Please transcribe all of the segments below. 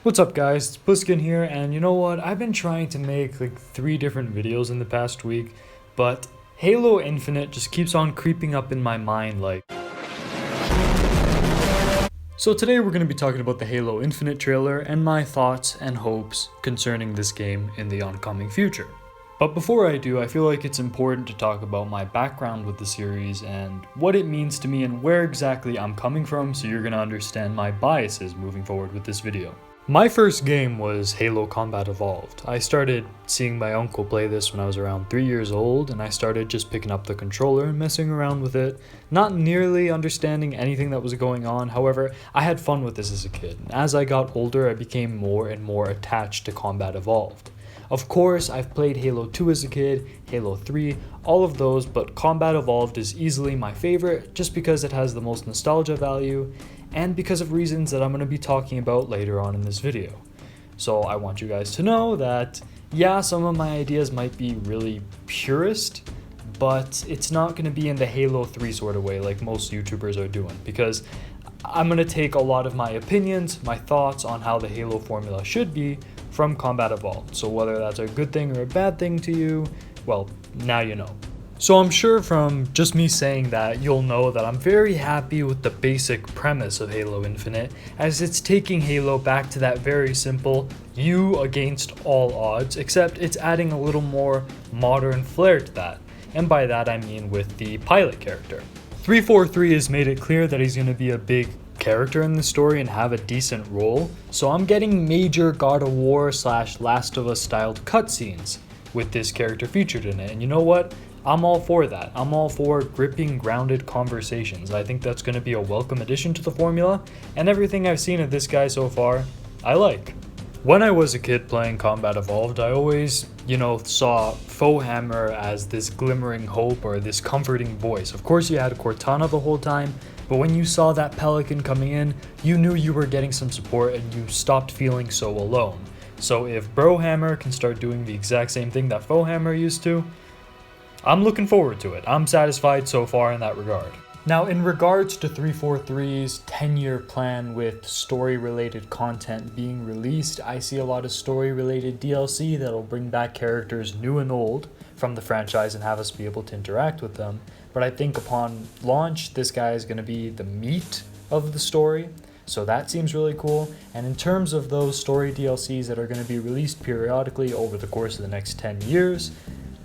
What's up guys, it's Pliskin here, and you know what, I've been trying to make like 3 different videos in the past week, but Halo Infinite just keeps on creeping up in my mind like. So today we're going to be talking about the Halo Infinite trailer and my thoughts and hopes concerning this game in the oncoming future. But before I do, I feel like it's important to talk about my background with the series and what it means to me and where exactly I'm coming from, so you're going to understand my biases moving forward with this video. My first game was Halo Combat Evolved. I started seeing my uncle play this when I was around 3 years old, and I started just picking up the controller and messing around with it, not nearly understanding anything that was going on. However, I had fun with this as a kid, and as I got older I became more and more attached to Combat Evolved. Of course, I've played Halo 2 as a kid, Halo 3, all of those, but Combat Evolved is easily my favorite just because it has the most nostalgia value and because of reasons that I'm going to be talking about later on in this video. So I want you guys to know that, yeah, some of my ideas might be really purist, but it's not going to be in the Halo 3 sort of way like most YouTubers are doing, because I'm going to take a lot of my opinions, my thoughts on how the Halo formula should be from Combat Evolved. So whether that's a good thing or a bad thing to you, well, now you know. So I'm sure from just me saying that, you'll know that I'm very happy with the basic premise of Halo Infinite, as it's taking Halo back to that very simple you against all odds, except it's adding a little more modern flair to that. And by that I mean with the pilot character. 343 has made it clear that he's going to be a big character in the story and have a decent role, so I'm getting major God of War / Last of Us styled cutscenes with this character featured in it, and you know what? I'm all for that. I'm all for gripping, grounded conversations. I think that's going to be a welcome addition to the formula, and everything I've seen of this guy so far, I like. When I was a kid playing Combat Evolved, I always, saw Foehammer as this glimmering hope or this comforting voice. Of course you had Cortana the whole time, but when you saw that Pelican coming in, you knew you were getting some support and you stopped feeling so alone. So if Brohammer can start doing the exact same thing that Foehammer used to, I'm looking forward to it. I'm satisfied so far in that regard. Now, in regards to 343's 10-year plan with story-related content being released, I see a lot of story-related DLC that'll bring back characters new and old from the franchise and have us be able to interact with them. But I think upon launch, this guy is going to be the meat of the story, so that seems really cool. And in terms of those story DLCs that are going to be released periodically over the course of the next 10 years,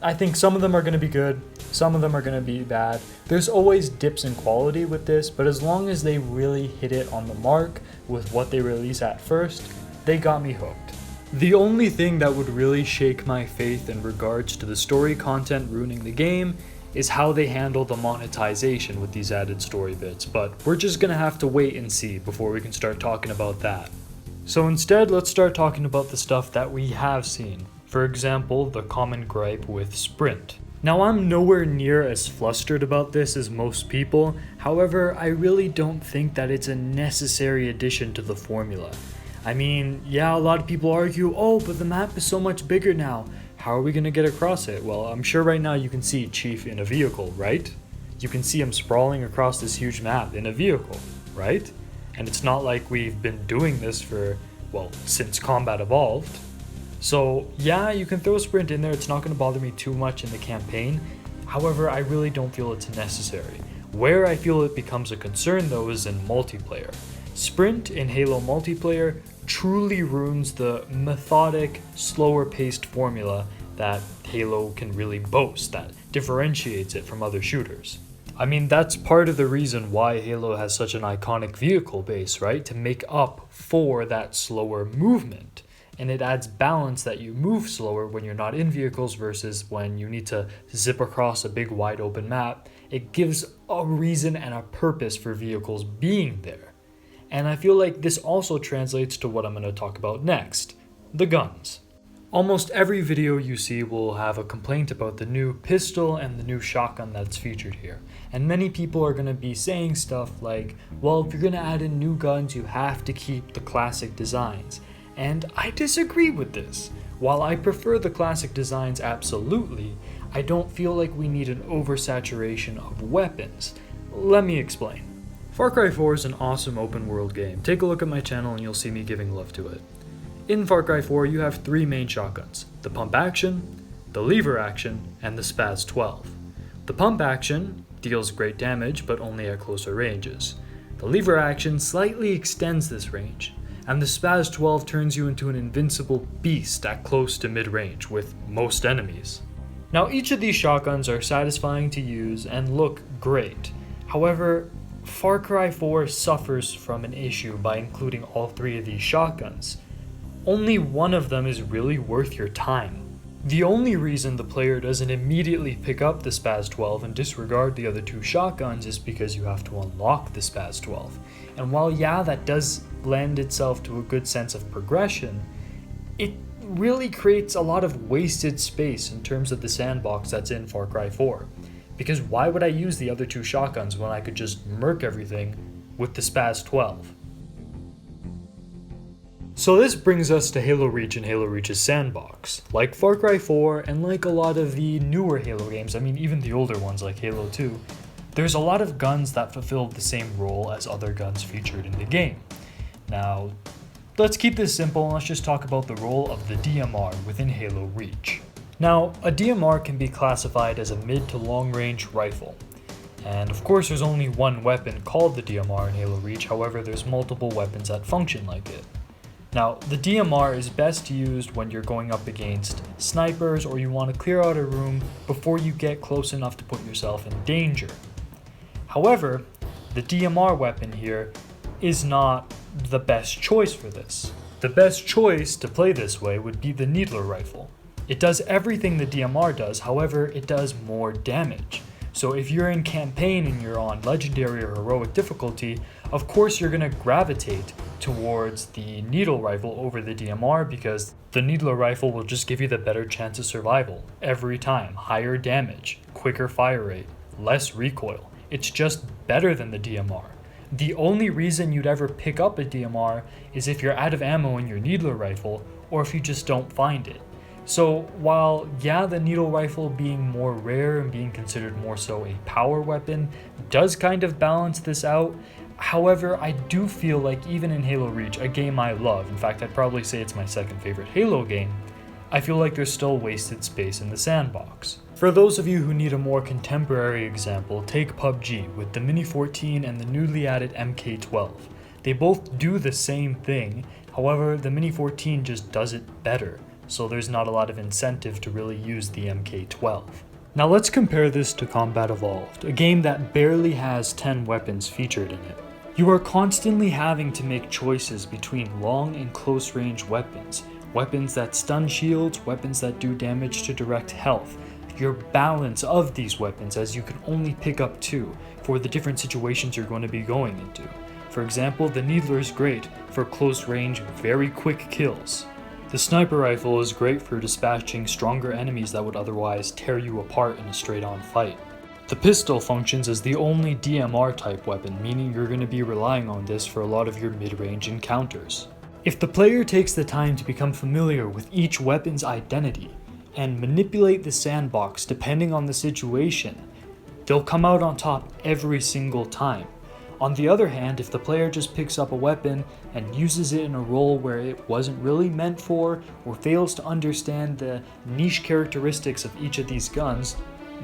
I think some of them are going to be good, some of them are going to be bad. There's always dips in quality with this, but as long as they really hit it on the mark with what they release at first, they got me hooked. The only thing that would really shake my faith in regards to the story content ruining the game is how they handle the monetization with these added story bits, but we're just going to have to wait and see before we can start talking about that. So instead, let's start talking about the stuff that we have seen. For example, the common gripe with Sprint. Now, I'm nowhere near as flustered about this as most people, however, I really don't think that it's a necessary addition to the formula. I mean, yeah, a lot of people argue, oh, but the map is so much bigger now. How are we going to get across it? Well, I'm sure right now you can see Chief in a vehicle, right? You can see him sprawling across this huge map in a vehicle, right? And it's not like we've been doing this for, since Combat Evolved. So yeah, you can throw Sprint in there, it's not going to bother me too much in the campaign. However, I really don't feel it's necessary. Where I feel it becomes a concern though is in multiplayer. Sprint in Halo multiplayer truly ruins the methodic, slower paced formula that Halo can really boast, that differentiates it from other shooters. I mean, that's part of the reason why Halo has such an iconic vehicle base, right? To make up for that slower movement. And it adds balance that you move slower when you're not in vehicles versus when you need to zip across a big wide open map. It gives a reason and a purpose for vehicles being there. And I feel like this also translates to what I'm going to talk about next, the guns. Almost every video you see will have a complaint about the new pistol and the new shotgun that's featured here. And many people are going to be saying stuff like, well, if you're going to add in new guns, you have to keep the classic designs. And I disagree with this. While I prefer the classic designs absolutely, I don't feel like we need an oversaturation of weapons. Let me explain. Far Cry 4 is an awesome open world game. Take a look at my channel and you'll see me giving love to it. In Far Cry 4 you have three main shotguns: the pump action, the lever action, and the Spaz 12. The pump action deals great damage but only at closer ranges. The lever action slightly extends this range, and the Spaz 12 turns you into an invincible beast at close to mid-range with most enemies. Now each of these shotguns are satisfying to use and look great. However, Far Cry 4 suffers from an issue by including all three of these shotguns. Only one of them is really worth your time. The only reason the player doesn't immediately pick up the Spaz 12 and disregard the other two shotguns is because you have to unlock the Spaz 12. And while yeah, that does lend itself to a good sense of progression, it really creates a lot of wasted space in terms of the sandbox that's in Far Cry 4. Because why would I use the other two shotguns when I could just murk everything with the Spaz 12? So this brings us to Halo Reach and Halo Reach's sandbox. Like Far Cry 4 and like a lot of the newer Halo games, I mean even the older ones like Halo 2, there's a lot of guns that fulfill the same role as other guns featured in the game. Now, let's keep this simple and let's just talk about the role of the DMR within Halo Reach. Now, a DMR can be classified as a mid to long range rifle. And of course there's only one weapon called the DMR in Halo Reach, however there's multiple weapons that function like it. Now, the DMR is best used when you're going up against snipers or you want to clear out a room before you get close enough to put yourself in danger. However, the DMR weapon here is not the best choice for this. The best choice to play this way would be the Needler rifle. It does everything the DMR does, however, it does more damage. So if you're in campaign and you're on legendary or heroic difficulty, of course you're going to gravitate towards the needle rifle over the DMR because the Needler rifle will just give you the better chance of survival every time. Higher damage, quicker fire rate, less recoil. It's just better than the DMR. The only reason you'd ever pick up a DMR is if you're out of ammo in your Needler rifle or if you just don't find it. So while yeah, the needle rifle being more rare and being considered more so a power weapon does kind of balance this out, however, I do feel like even in Halo Reach, a game I love, in fact I'd probably say it's my second favorite Halo game, I feel like there's still wasted space in the sandbox. For those of you who need a more contemporary example, take PUBG with the Mini 14 and the newly added MK12. They both do the same thing, however the Mini 14 just does it better. So there's not a lot of incentive to really use the MK12. Now let's compare this to Combat Evolved, a game that barely has 10 weapons featured in it. You are constantly having to make choices between long and close range weapons, weapons that stun shields, weapons that do damage to direct health, your balance of these weapons as you can only pick up two for the different situations you're going to be going into. For example, the Needler is great for close range, very quick kills. The sniper rifle is great for dispatching stronger enemies that would otherwise tear you apart in a straight-on fight. The pistol functions as the only DMR type weapon, meaning you're going to be relying on this for a lot of your mid-range encounters. If the player takes the time to become familiar with each weapon's identity and manipulate the sandbox depending on the situation, they'll come out on top every single time. On the other hand, if the player just picks up a weapon and uses it in a role where it wasn't really meant for, or fails to understand the niche characteristics of each of these guns,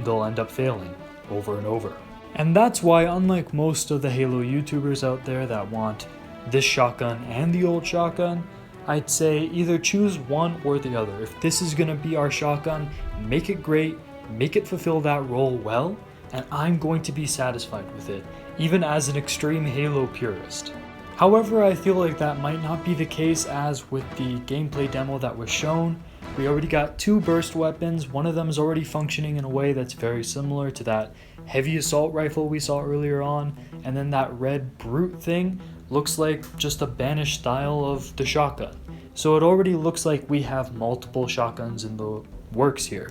they'll end up failing over and over. And that's why, unlike most of the Halo YouTubers out there that want this shotgun and the old shotgun, I'd say either choose one or the other. If this is going to be our shotgun, make it great, make it fulfill that role well, and I'm going to be satisfied with it, even as an extreme Halo purist. However, I feel like that might not be the case, as with the gameplay demo that was shown, we already got two burst weapons. One of them is already functioning in a way that's very similar to that heavy assault rifle we saw earlier on, and then that red brute thing looks like just a banished style of the shotgun. So it already looks like we have multiple shotguns in the works here.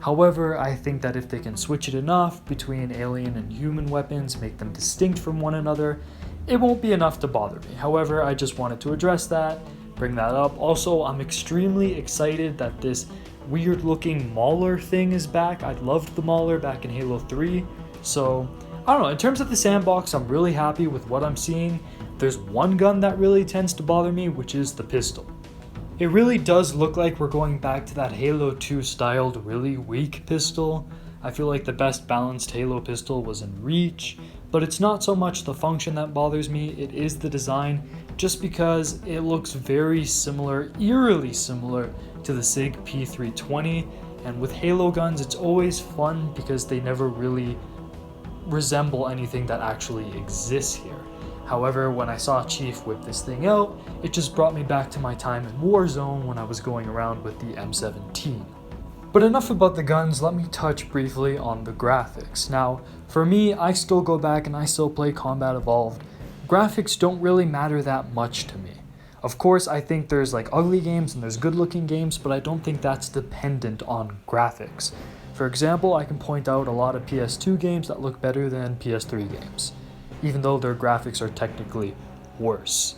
However, I think that if they can switch it enough between alien and human weapons, make them distinct from one another, it won't be enough to bother me. However, I just wanted to address that, bring that up. Also, I'm extremely excited that this weird looking Mauler thing is back. I loved the Mauler back in Halo 3, so I don't know, in terms of the sandbox, I'm really happy with what I'm seeing. There's one gun that really tends to bother me, which is the pistol. It really does look like we're going back to that Halo 2 styled really weak pistol. I feel like the best balanced Halo pistol was in Reach, but it's not so much the function that bothers me, it is the design, just because it looks very similar, eerily similar to the SIG P320, and with Halo guns it's always fun because they never really resemble anything that actually exists here. However, when I saw Chief whip this thing out, it just brought me back to my time in Warzone when I was going around with the M17. But enough about the guns, let me touch briefly on the graphics. Now, for me, I still go back and I still play Combat Evolved. Graphics don't really matter that much to me. Of course, I think there's like ugly games and there's good looking games, but I don't think that's dependent on graphics. For example, I can point out a lot of PS2 games that look better than PS3 games, even though their graphics are technically worse.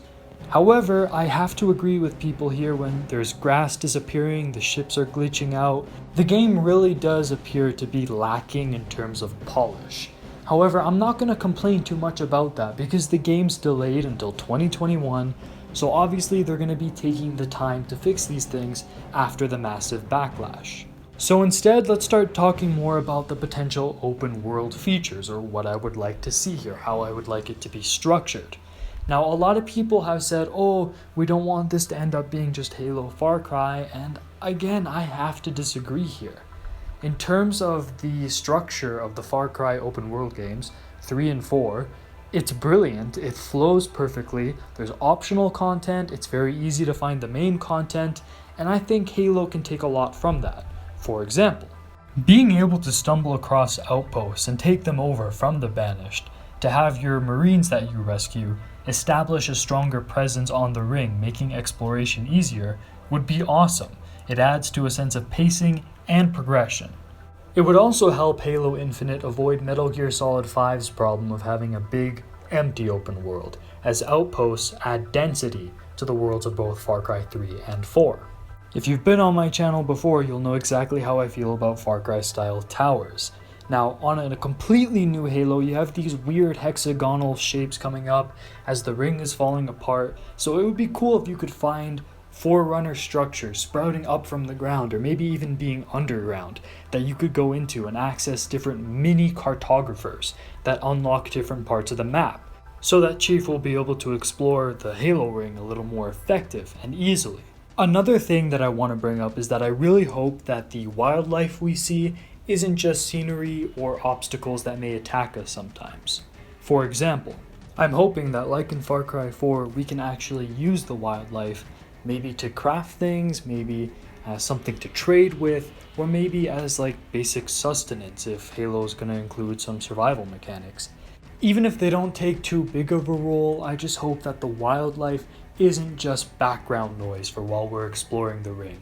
However, I have to agree with people here when there's grass disappearing, the ships are glitching out. The game really does appear to be lacking in terms of polish. However, I'm not going to complain too much about that because the game's delayed until 2021, so obviously they're going to be taking the time to fix these things after the massive backlash. So instead, let's start talking more about the potential open world features, or what I would like to see here, how I would like it to be structured. Now, a lot of people have said, oh, we don't want this to end up being just Halo Far Cry, and again, I have to disagree here. In terms of the structure of the Far Cry open world games, 3 and 4, it's brilliant, it flows perfectly, there's optional content, it's very easy to find the main content, and I think Halo can take a lot from that. For example, being able to stumble across outposts and take them over from the Banished, to have your Marines that you rescue establish a stronger presence on the ring, making exploration easier, would be awesome. It adds to a sense of pacing and progression. It would also help Halo Infinite avoid Metal Gear Solid 5's problem of having a big, empty open world, as outposts add density to the worlds of both Far Cry 3 and 4. If you've been on my channel before, you'll know exactly how I feel about Far Cry style towers. Now, on a completely new Halo, you have these weird hexagonal shapes coming up as the ring is falling apart, so it would be cool if you could find forerunner structures sprouting up from the ground, or maybe even being underground, that you could go into and access different mini cartographers that unlock different parts of the map, so that Chief will be able to explore the Halo ring a little more effective and easily. Another thing that I want to bring up is that I really hope that the wildlife we see isn't just scenery or obstacles that may attack us sometimes. For example, I'm hoping that like in Far Cry 4, we can actually use the wildlife maybe to craft things, maybe as something to trade with, or maybe as like basic sustenance if Halo is going to include some survival mechanics. Even if they don't take too big of a role, I just hope that the wildlife isn't just background noise for while we're exploring the ring.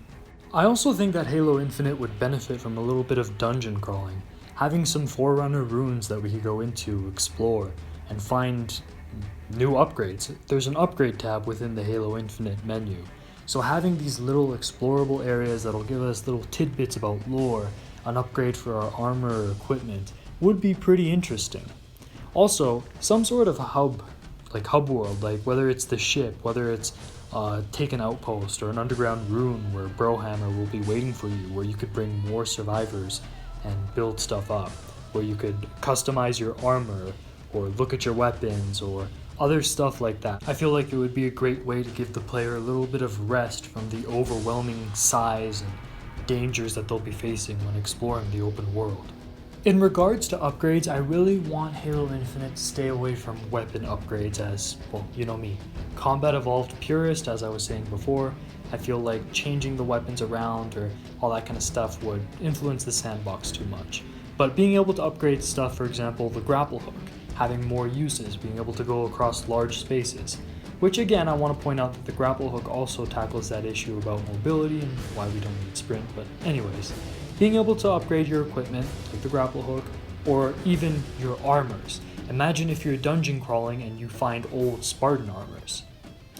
I also think that Halo Infinite would benefit from a little bit of dungeon crawling, having some Forerunner runes that we could go into, explore, and find new upgrades. There's an upgrade tab within the Halo Infinite menu, so having these little explorable areas that'll give us little tidbits about lore, an upgrade for our armor or equipment, would be pretty interesting. Also, some sort of hub world, like whether it's the ship, whether it's take an outpost or an underground rune where Brohammer will be waiting for you, where you could bring more survivors and build stuff up, where you could customize your armor or look at your weapons or other stuff like that. I feel like it would be a great way to give the player a little bit of rest from the overwhelming size and dangers that they'll be facing when exploring the open world. In regards to upgrades, I really want Halo Infinite to stay away from weapon upgrades as, well, you know me, Combat Evolved purist, as I was saying before. I feel like changing the weapons around or all that kind of stuff would influence the sandbox too much. But being able to upgrade stuff, for example, the grapple hook, having more uses, being able to go across large spaces, which again, I want to point out that the grapple hook also tackles that issue about mobility and why we don't need sprint, but anyways. Being able to upgrade your equipment, like the grapple hook, or even your armors. Imagine if you're dungeon crawling and you find old Spartan armors.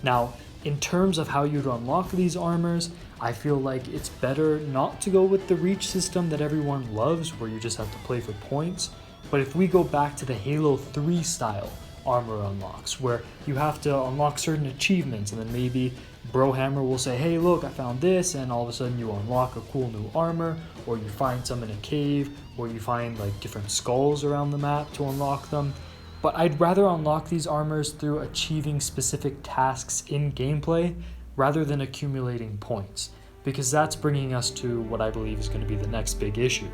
Now, in terms of how you'd unlock these armors, I feel like it's better not to go with the reach system that everyone loves, where you just have to play for points, But if we go back to the Halo 3 style armor unlocks, where you have to unlock certain achievements, and then maybe Brohammer will say, hey look, I found this, and all of a sudden you unlock a cool new armor, or you find some in a cave, or you find like different skulls around the map to unlock them. But I'd rather unlock these armors through achieving specific tasks in gameplay rather than accumulating points, because that's bringing us to what I believe is going to be the next big issue.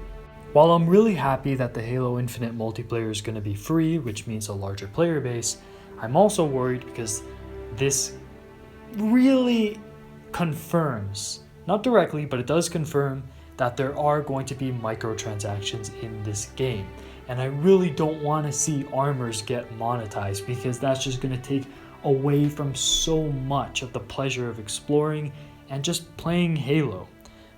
While I'm really happy that the Halo Infinite multiplayer is going to be free, which means a larger player base, I'm also worried because this really confirms, not directly, but it does confirm that there are going to be microtransactions in this game. And I really don't want to see armors get monetized, because that's just going to take away from so much of the pleasure of exploring and just playing Halo.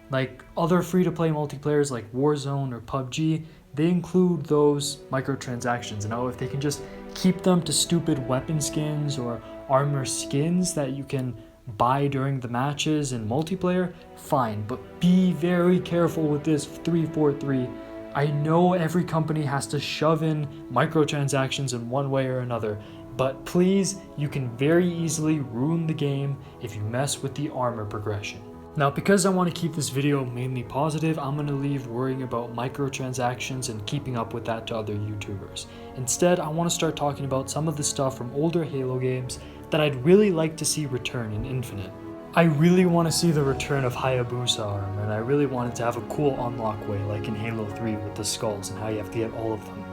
Like other free-to-play multiplayers like Warzone or PUBG, they include those microtransactions. And if they can just keep them to stupid weapon skins or armor skins that you can buy during the matches in multiplayer, fine. But be very careful with this 343. I know every company has to shove in microtransactions in one way or another, but please, you can very easily ruin the game if you mess with the armor progression. Now, because I want to keep this video mainly positive, I'm going to leave worrying about microtransactions and keeping up with that to other YouTubers. Instead, I want to start talking about some of the stuff from older Halo games that I'd really like to see return in Infinite. I really want to see the return of Hayabusa armor, and I really want it to have a cool unlock way like in Halo 3 with the skulls and how you have to get all of them.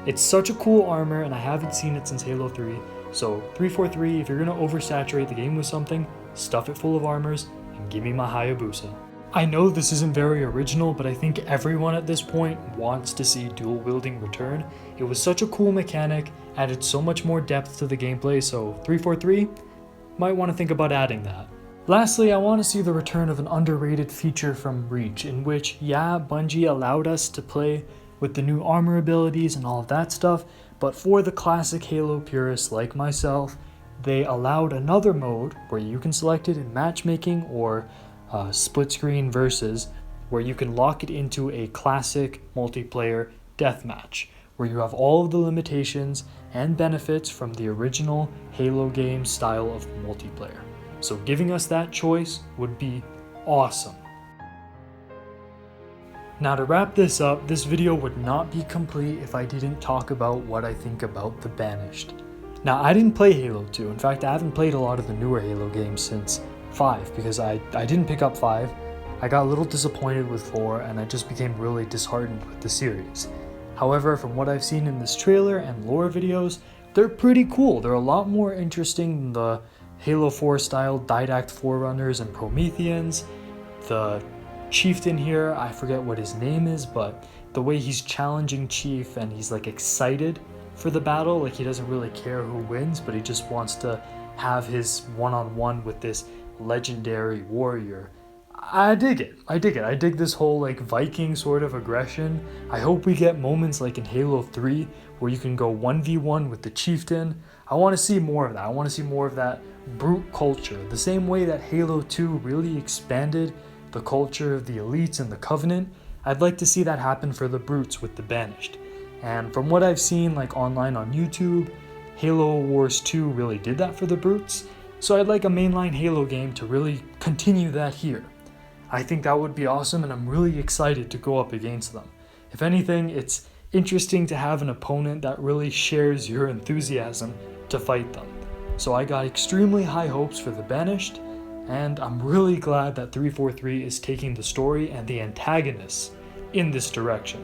It's such a cool armor, and I haven't seen it since Halo 3, so 343, if you're going to oversaturate the game with something, stuff it full of armors and give me my Hayabusa. I know this isn't very original, but I think everyone at this point wants to see dual wielding return. It was such a cool mechanic, added so much more depth to the gameplay, so 343 might want to think about adding that. Lastly, I want to see the return of an underrated feature from Reach, in which, yeah, Bungie allowed us to play with the new armor abilities and all of that stuff, but for the classic Halo purists like myself, they allowed another mode where you can select it in matchmaking or split screen versus, where you can lock it into a classic multiplayer deathmatch, where you have all of the limitations and benefits from the original Halo game style of multiplayer. So giving us that choice would be awesome. Now, to wrap this up, this video would not be complete if I didn't talk about what I think about The Banished. Now, I didn't play Halo 2. In fact, I haven't played a lot of the newer Halo games since 5, because I didn't pick up 5. I got a little disappointed with 4, and I just became really disheartened with the series. However, from what I've seen in this trailer and lore videos, they're pretty cool. They're a lot more interesting than the Halo 4 style Didact Forerunners and Prometheans. The chieftain here, I forget what his name is, but the way he's challenging Chief and he's like excited for the battle, like he doesn't really care who wins, but he just wants to have his one-on-one with this legendary warrior. I dig it. I dig this whole like Viking sort of aggression. I hope we get moments like in Halo 3 where you can go 1v1 with the chieftain. I want to see more of that. I want to see more of that brute culture. The same way that Halo 2 really expanded the culture of the elites and the Covenant, I'd like to see that happen for the brutes with the Banished. And from what I've seen like online on YouTube, Halo Wars 2 really did that for the brutes. So I'd like a mainline Halo game to really continue that here. I think that would be awesome, and I'm really excited to go up against them. If anything, it's interesting to have an opponent that really shares your enthusiasm to fight them. So I got extremely high hopes for the Banished, and I'm really glad that 343 is taking the story and the antagonists in this direction.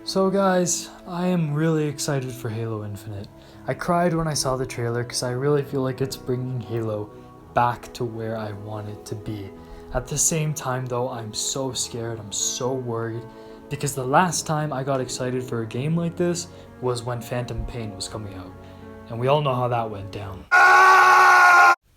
So guys, I am really excited for Halo Infinite. I cried when I saw the trailer because I really feel like it's bringing Halo back to where I want it to be. At the same time though, I'm so scared, I'm so worried, because the last time I got excited for a game like this was when Phantom Pain was coming out, and we all know how that went down.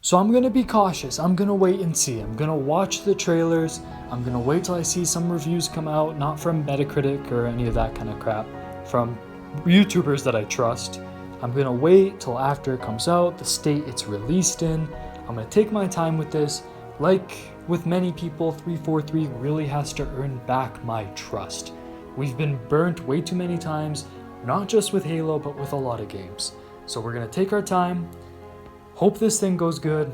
So I'm gonna be cautious, I'm gonna wait and see, I'm gonna watch the trailers, I'm gonna wait till I see some reviews come out, not from Metacritic or any of that kind of crap, from YouTubers that I trust. I'm gonna wait till after it comes out, the state it's released in. I'm gonna take my time with this. Like with many people, 343 really has to earn back my trust. We've been burnt way too many times, not just with Halo, but with a lot of games. So we're gonna take our time, hope this thing goes good,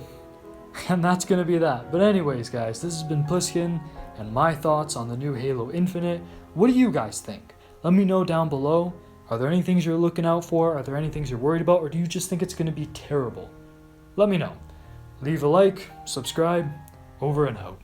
and that's gonna be that. But anyways, guys, this has been Pliskin and my thoughts on the new Halo Infinite. What do you guys think? Let me know down below. Are there any things you're looking out for? Are there any things you're worried about? Or do you just think it's gonna be terrible? Let me know. Leave a like, subscribe, over and out.